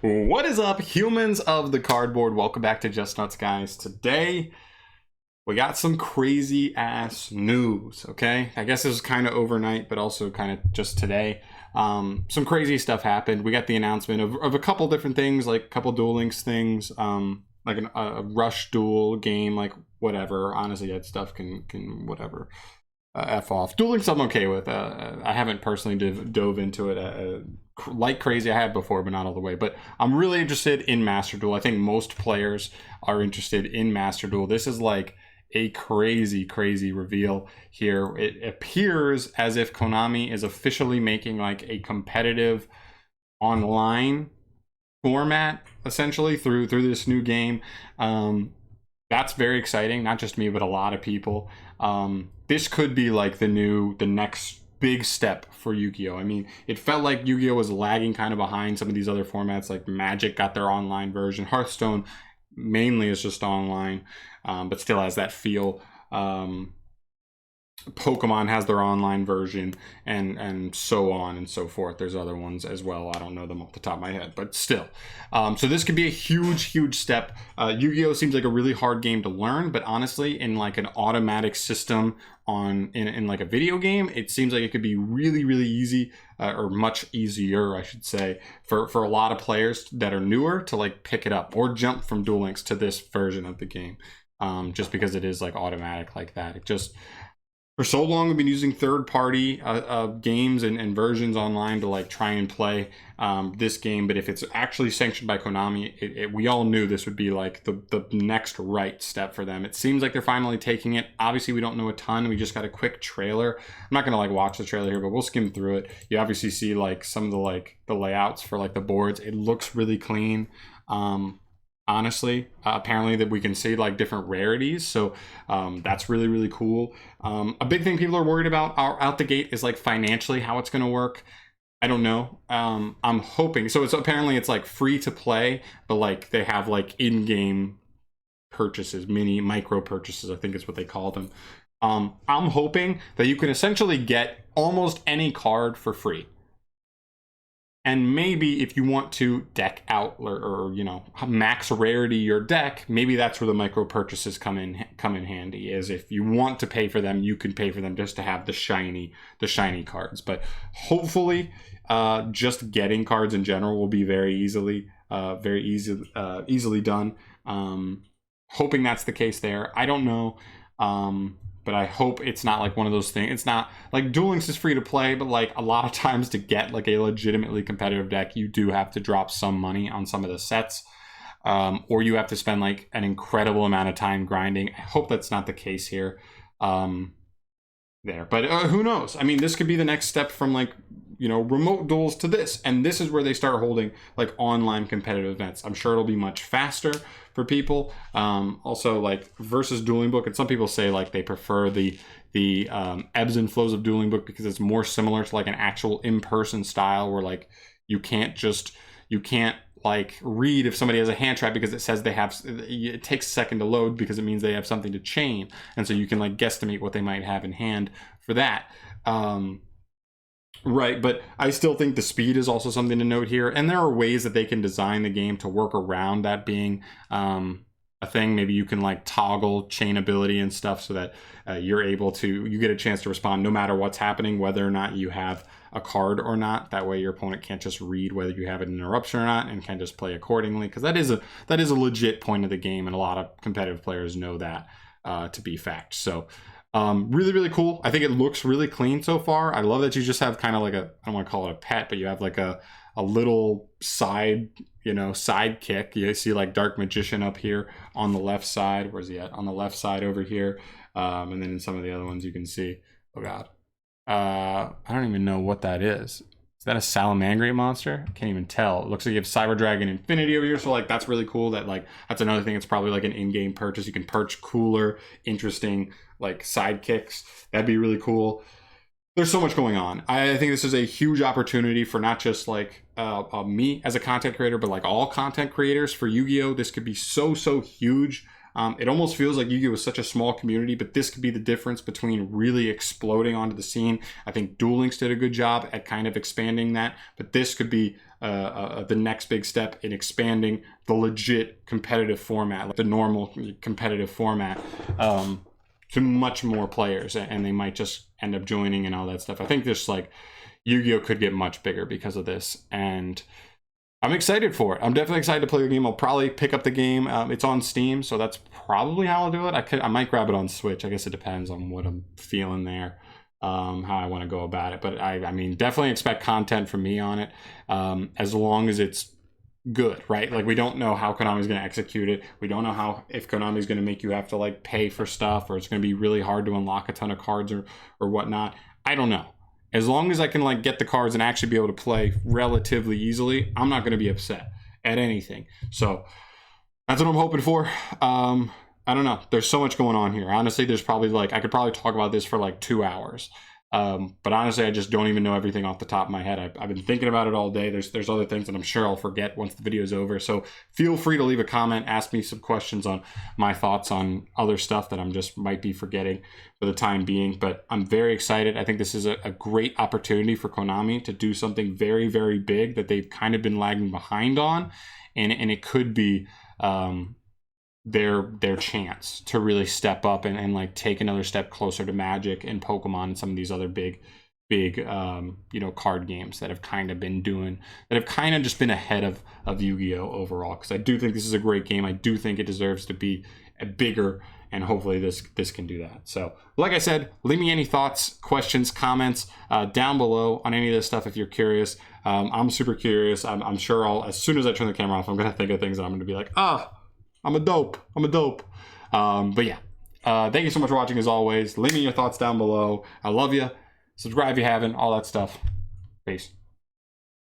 What is up, humans of the cardboard? Welcome back to Just Nuts, guys. Today we got some crazy ass news. Okay, I guess it was kind of overnight, but also kind of just today. Some crazy stuff happened. We got the announcement of a couple different things, like a couple Duel Links things, like a Rush Duel game, like whatever. Honestly, that stuff can whatever. F off. Duel Links I'm okay with. I haven't personally dove into it like crazy. I have before, but not all the way. But I'm really interested in Master Duel. I think most players are interested in Master Duel. This is like a crazy reveal here. It appears as if Konami is officially making like a competitive online format, essentially, through this new game. That's very exciting, not just me, but a lot of people. This could be like the next big step for Yu-Gi-Oh! I mean, it felt like Yu-Gi-Oh! Was lagging kind of behind some of these other formats, like Magic got their online version. Hearthstone mainly is just online, but still has that feel. Pokemon has their online version, and so on and so forth. There's other ones as well. I don't know them off the top of my head, but still. So this could be a huge step. Yu-Gi-Oh! Seems like a really hard game to learn, but honestly, in like an automatic system in like a video game, it seems like it could be really easy, or much easier, I should say, for a lot of players that are newer to like pick it up or jump from Duel Links to this version of the game, just because it is like automatic like that. It just, for so long, we've been using third-party games and versions online to like try and play this game. But if it's actually sanctioned by Konami, we all knew this would be like the next right step for them. It seems like they're finally taking it. Obviously, we don't know a ton. We just got a quick trailer. I'm not gonna like watch the trailer here, but we'll skim through it. You obviously see like some of the layouts for like the boards. It looks really clean. Honestly, apparently that we can see like different rarities, so that's really cool. A big thing people are worried about out the gate is like financially how it's going to work. I don't know. I'm hoping so. Apparently it's like free to play, but like they have like in-game purchases, micro purchases, I think is what they call them. I'm hoping that you can essentially get almost any card for free. And maybe if you want to deck out or you know, max rarity your deck, maybe that's where the micro purchases come in handy. Is if you want to pay for them, you can pay for them just to have the shiny cards. But hopefully, just getting cards in general will be very easily done. Hoping that's the case there. I don't know. But I hope it's not like one of those things. It's not like Duel Links is free to play, but like a lot of times to get like a legitimately competitive deck, you do have to drop some money on some of the sets, or you have to spend like an incredible amount of time grinding. I hope that's not the case here. But who knows? I mean, this could be the next step from like, you know, remote duels to this, and this is where they start holding like online competitive events. I'm sure it'll be much faster for people. Also, like versus Dueling Book, and some people say like they prefer the ebbs and flows of Dueling Book because it's more similar to like an actual in-person style where like you can't like read if somebody has a hand trap because it says it takes a second to load because it means they have something to chain, and so you can like guesstimate what they might have in hand for that. Right, but I still think the speed is also something to note here, and there are ways that they can design the game to work around that being a thing. Maybe you can like toggle chain ability and stuff so that you get a chance to respond no matter what's happening, whether or not you have a card or not. That way your opponent can't just read whether you have an interruption or not and can just play accordingly, because that is a legit point of the game, and a lot of competitive players know that to be fact. So really cool. I think it looks really clean so far. I love that you just have kind of like I don't want to call it a pet, but you have like a little sidekick. You see like Dark Magician up here on the left side. Where's he at? On the left side over here. And then in some of the other ones you can see, oh God. I don't even know what that is. Is that a Salamangreat monster? I can't even tell. It looks like you have Cyber Dragon Infinity over here. So like that's really cool. That's another thing. It's probably like an in-game purchase. You can perch cooler, interesting like sidekicks. That'd be really cool. There's so much going on. I think this is a huge opportunity for not just like me as a content creator, but like all content creators for Yu-Gi-Oh! This could be so huge. It almost feels like Yu-Gi-Oh! is such a small community, but this could be the difference between really exploding onto the scene. I think Duel Links did a good job at kind of expanding that, but this could be the next big step in expanding the legit competitive format, like the normal competitive format, to much more players, and they might just end up joining and all that stuff. I think just like Yu-Gi-Oh could get much bigger because of this, and I'm excited for it. I'm definitely excited to play the game. I'll probably pick up the game. It's on Steam, so that's probably how I'll do it. I might grab it on Switch. I guess it depends on what I'm feeling there, how I want to go about it. But I mean, definitely expect content from me on it, as long as it's good, right? Like, we don't know how Konami's going to execute it. We don't know how, if Konami's going to make you have to like pay for stuff, or it's going to be really hard to unlock a ton of cards or whatnot. I don't know. As long as I can like get the cards and actually be able to play relatively easily, I'm not going to be upset at anything. So that's what I'm hoping for. I don't know. There's so much going on here. Honestly, there's probably like, I could probably talk about this for like 2 hours. But honestly, I just don't even know everything off the top of my head. I've been thinking about it all day. There's other things that I'm sure I'll forget once the video is over. So feel free to leave a comment, ask me some questions on my thoughts on other stuff that I'm just might be forgetting for the time being. But I'm very excited. I think this is a great opportunity for Konami to do something very, very big that they've kind of been lagging behind on. And it could be their chance to really step up and like take another step closer to Magic and Pokemon and some of these other big card games that have kind of just been ahead of Yu-Gi-Oh overall, because I do think this is a great game. I do think it deserves to be bigger, and hopefully this can do that. So like I said, leave me any thoughts, questions, comments down below on any of this stuff if you're curious. I'm super curious. I'm sure as soon as I turn the camera off, I'm gonna think of things that I'm gonna be like, I'm a dope. But yeah, thank you so much for watching as always. Leave me your thoughts down below. I love you. Subscribe if you haven't, all that stuff. Peace.